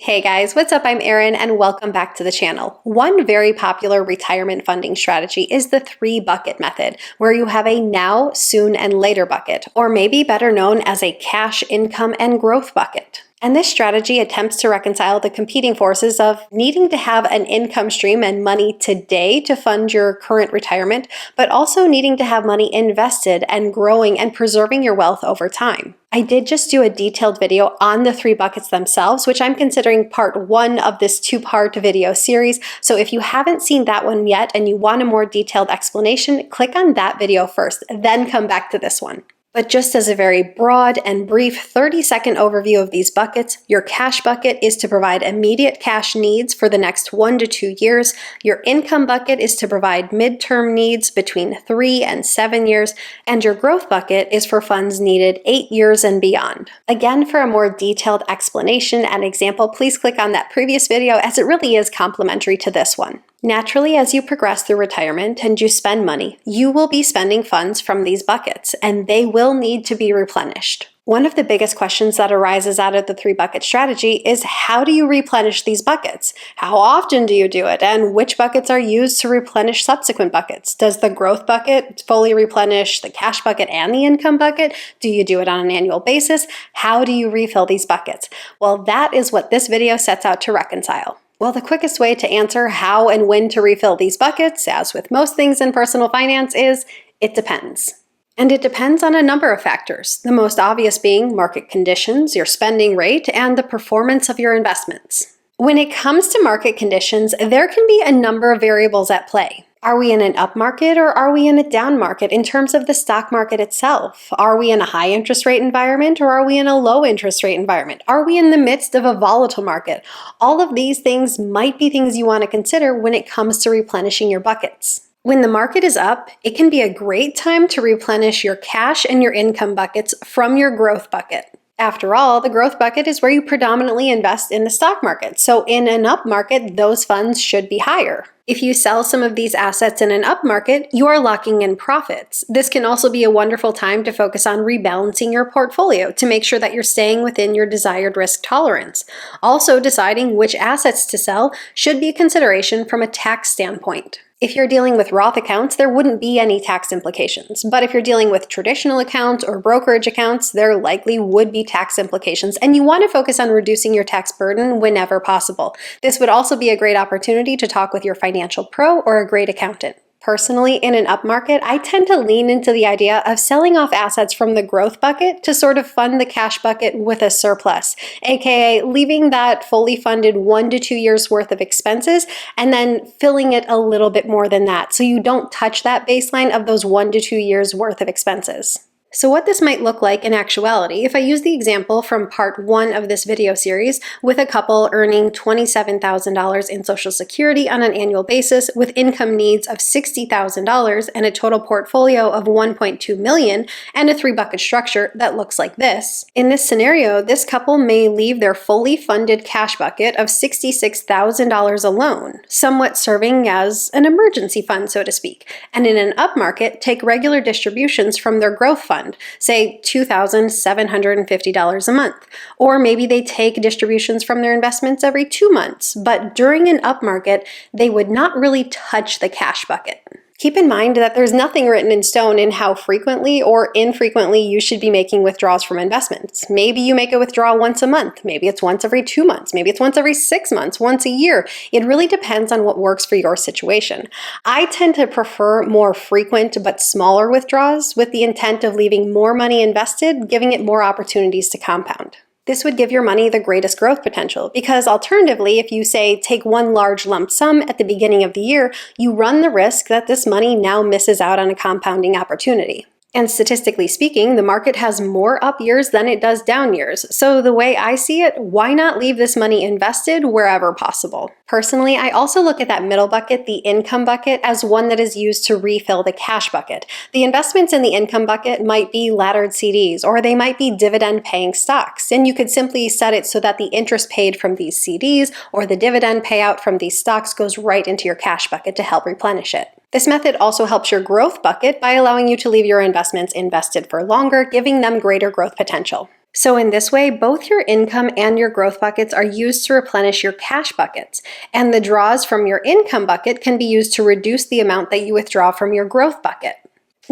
Hey guys, what's up? I'm Erin and welcome back to the channel. One very popular retirement funding strategy is the 3-bucket method, where you have a now, soon, and later bucket, or maybe better known as a cash, income, and growth bucket. And this strategy attempts to reconcile the competing forces of needing to have an income stream and money today to fund your current retirement, but also needing to have money invested and growing and preserving your wealth over time. I did just do a detailed video on the 3 buckets themselves, which I'm considering part 1 of this 2-part video series. So if you haven't seen that one yet and you want a more detailed explanation, click on that video first, then come back to this one. But just as a very broad and brief 30-second overview of these buckets, your cash bucket is to provide immediate cash needs for the next 1 to 2 years. Your income bucket is to provide midterm needs between 3 and 7 years. And your growth bucket is for funds needed 8 years and beyond. Again, for a more detailed explanation and example, please click on that previous video as it really is complementary to this one. Naturally, as you progress through retirement and you spend money, you will be spending funds from these buckets, and they will need to be replenished. One of the biggest questions that arises out of the 3-bucket strategy is, how do you replenish these buckets? How often do you do it? And which buckets are used to replenish subsequent buckets? Does the growth bucket fully replenish the cash bucket and the income bucket? Do you do it on an annual basis? How do you refill these buckets? Well, that is what this video sets out to reconcile. Well, the quickest way to answer how and when to refill these buckets, as with most things in personal finance, is it depends. And it depends on a number of factors, the most obvious being market conditions, your spending rate, and the performance of your investments. When it comes to market conditions, there can be a number of variables at play. Are we in an up market or are we in a down market in terms of the stock market itself? Are we in a high interest rate environment or are we in a low interest rate environment? Are we in the midst of a volatile market? All of these things might be things you want to consider when it comes to replenishing your buckets. When the market is up, it can be a great time to replenish your cash and your income buckets from your growth bucket. After all, the growth bucket is where you predominantly invest in the stock market. So in an up market, those funds should be higher. If you sell some of these assets in an up market, you are locking in profits. This can also be a wonderful time to focus on rebalancing your portfolio to make sure that you're staying within your desired risk tolerance. Also, deciding which assets to sell should be a consideration from a tax standpoint. If you're dealing with Roth accounts, there wouldn't be any tax implications. But if you're dealing with traditional accounts or brokerage accounts, there likely would be tax implications, and you want to focus on reducing your tax burden whenever possible. This would also be a great opportunity to talk with your financial pro or a great accountant. Personally, in an up market, I tend to lean into the idea of selling off assets from the growth bucket to sort of fund the cash bucket with a surplus, aka leaving that fully funded 1 to 2 years worth of expenses and then filling it a little bit more than that so you don't touch that baseline of those 1 to 2 years worth of expenses. So what this might look like in actuality, if I use the example from part 1 of this video series with a couple earning $27,000 in Social Security on an annual basis with income needs of $60,000 and a total portfolio of $1.2 million and a 3-bucket structure that looks like this. In this scenario, this couple may leave their fully funded cash bucket of $66,000 alone, somewhat serving as an emergency fund, so to speak, and in an up market, take regular distributions from their growth fund, say $2,750 a month. Or maybe they take distributions from their investments every 2 months, but during an up market, they would not really touch the cash bucket. Keep in mind that there's nothing written in stone in how frequently or infrequently you should be making withdrawals from investments. Maybe you make a withdrawal once a month, maybe it's once every 2 months, maybe it's once every 6 months, once a year. It really depends on what works for your situation. I tend to prefer more frequent but smaller withdrawals with the intent of leaving more money invested, giving it more opportunities to compound. This would give your money the greatest growth potential because alternatively, if you say take one large lump sum at the beginning of the year, you run the risk that this money now misses out on a compounding opportunity. And statistically speaking, the market has more up years than it does down years. So the way I see it, why not leave this money invested wherever possible? Personally, I also look at that middle bucket, the income bucket, as one that is used to refill the cash bucket. The investments in the income bucket might be laddered CDs, or they might be dividend-paying stocks. And you could simply set it so that the interest paid from these CDs or the dividend payout from these stocks goes right into your cash bucket to help replenish it. This method also helps your growth bucket by allowing you to leave your investments invested for longer, giving them greater growth potential. So in this way, both your income and your growth buckets are used to replenish your cash buckets, and the draws from your income bucket can be used to reduce the amount that you withdraw from your growth bucket.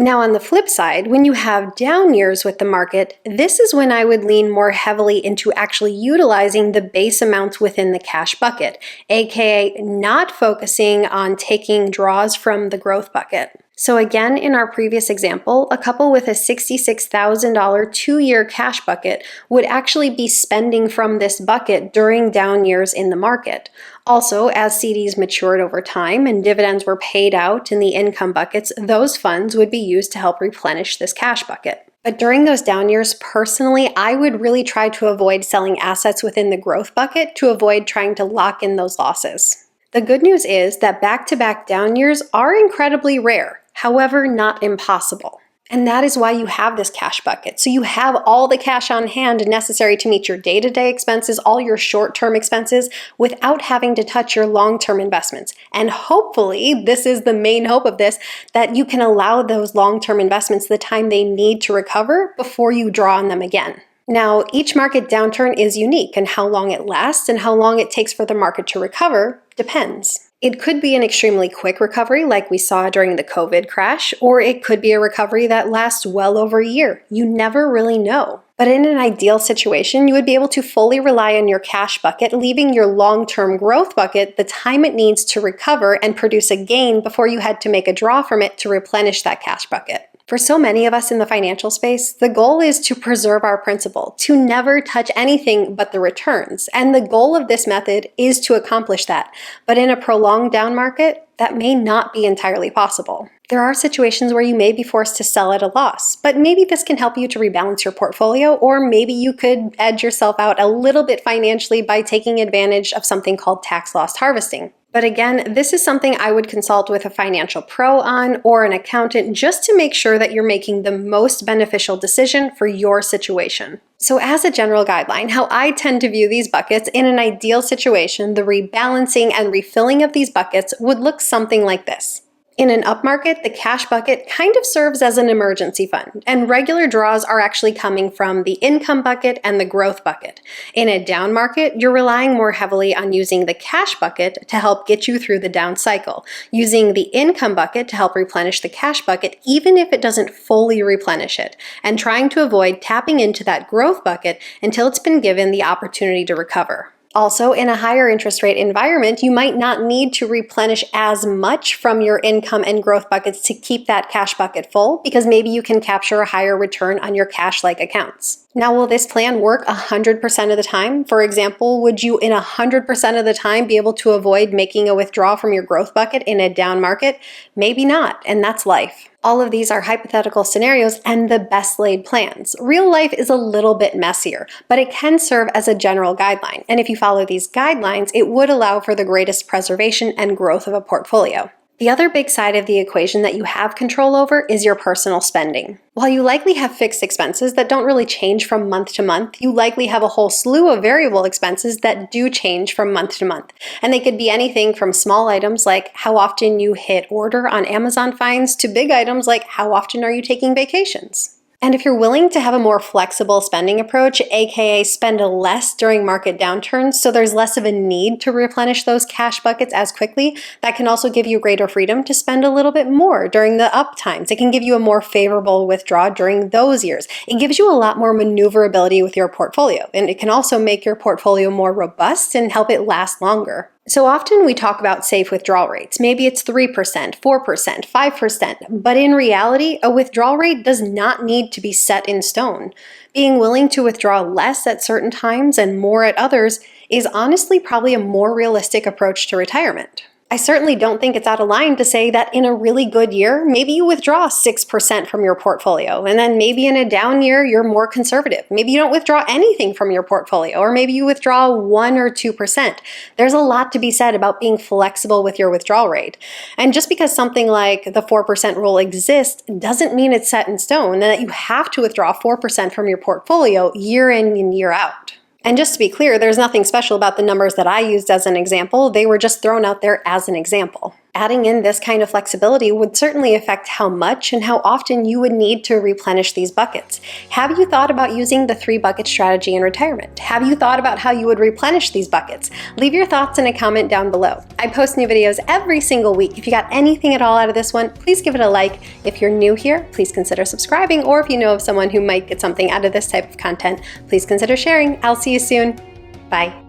Now on the flip side, when you have down years with the market, this is when I would lean more heavily into actually utilizing the base amounts within the cash bucket, aka not focusing on taking draws from the growth bucket. So again, in our previous example, a couple with a $66,000 two-year cash bucket would actually be spending from this bucket during down years in the market. Also, as CDs matured over time and dividends were paid out in the income buckets, those funds would be used to help replenish this cash bucket. But during those down years, personally, I would really try to avoid selling assets within the growth bucket to avoid trying to lock in those losses. The good news is that back-to-back down years are incredibly rare, however, not impossible. And that is why you have this cash bucket. So you have all the cash on hand necessary to meet your day-to-day expenses, all your short-term expenses, without having to touch your long-term investments. And hopefully, this is the main hope of this, that you can allow those long-term investments the time they need to recover before you draw on them again. Now, each market downturn is unique, and how long it lasts and how long it takes for the market to recover depends. It could be an extremely quick recovery like we saw during the COVID crash, or it could be a recovery that lasts well over a year. You never really know. But in an ideal situation, you would be able to fully rely on your cash bucket, leaving your long-term growth bucket the time it needs to recover and produce a gain before you had to make a draw from it to replenish that cash bucket. For so many of us in the financial space, the goal is to preserve our principal, to never touch anything but the returns. And the goal of this method is to accomplish that. But in a prolonged down market, that may not be entirely possible. There are situations where you may be forced to sell at a loss, but maybe this can help you to rebalance your portfolio, or maybe you could edge yourself out a little bit financially by taking advantage of something called tax loss harvesting. But again, this is something I would consult with a financial pro on or an accountant just to make sure that you're making the most beneficial decision for your situation. So as a general guideline, how I tend to view these buckets, in an ideal situation, the rebalancing and refilling of these buckets would look something like this. In an up market, the cash bucket kind of serves as an emergency fund, and regular draws are actually coming from the income bucket and the growth bucket. In a down market, you're relying more heavily on using the cash bucket to help get you through the down cycle, using the income bucket to help replenish the cash bucket even if it doesn't fully replenish it, and trying to avoid tapping into that growth bucket until it's been given the opportunity to recover. Also, in a higher interest rate environment, you might not need to replenish as much from your income and growth buckets to keep that cash bucket full, because maybe you can capture a higher return on your cash-like accounts. Now, will this plan work 100% of the time? For example, would you in 100% of the time be able to avoid making a withdrawal from your growth bucket in a down market? Maybe not, and that's life. All of these are hypothetical scenarios and the best laid plans. Real life is a little bit messier, but it can serve as a general guideline. And if you follow these guidelines, it would allow for the greatest preservation and growth of a portfolio. The other big side of the equation that you have control over is your personal spending. While you likely have fixed expenses that don't really change from month to month, you likely have a whole slew of variable expenses that do change from month to month. And they could be anything from small items like how often you hit order on Amazon finds to big items like how often are you taking vacations. And if you're willing to have a more flexible spending approach, aka spend less during market downturns so there's less of a need to replenish those cash buckets as quickly, that can also give you greater freedom to spend a little bit more during the up times. It can give you a more favorable withdrawal during those years. It gives you a lot more maneuverability with your portfolio, and it can also make your portfolio more robust and help it last longer. So often we talk about safe withdrawal rates. Maybe it's 3%, 4%, 5%, but in reality, a withdrawal rate does not need to be set in stone. Being willing to withdraw less at certain times and more at others is honestly probably a more realistic approach to retirement. I certainly don't think it's out of line to say that in a really good year, maybe you withdraw 6% from your portfolio, and then maybe in a down year, you're more conservative. Maybe you don't withdraw anything from your portfolio, or maybe you withdraw 1 or 2%. There's a lot to be said about being flexible with your withdrawal rate. And just because something like the 4% rule exists doesn't mean it's set in stone, and that you have to withdraw 4% from your portfolio year in and year out. And just to be clear, there's nothing special about the numbers that I used as an example. They were just thrown out there as an example. Adding in this kind of flexibility would certainly affect how much and how often you would need to replenish these buckets. Have you thought about using the 3-bucket strategy in retirement? Have you thought about how you would replenish these buckets? Leave your thoughts in a comment down below. I post new videos every single week. If you got anything at all out of this one, please give it a like. If you're new here, please consider subscribing, or if you know of someone who might get something out of this type of content, please consider sharing. I'll see you soon. Bye.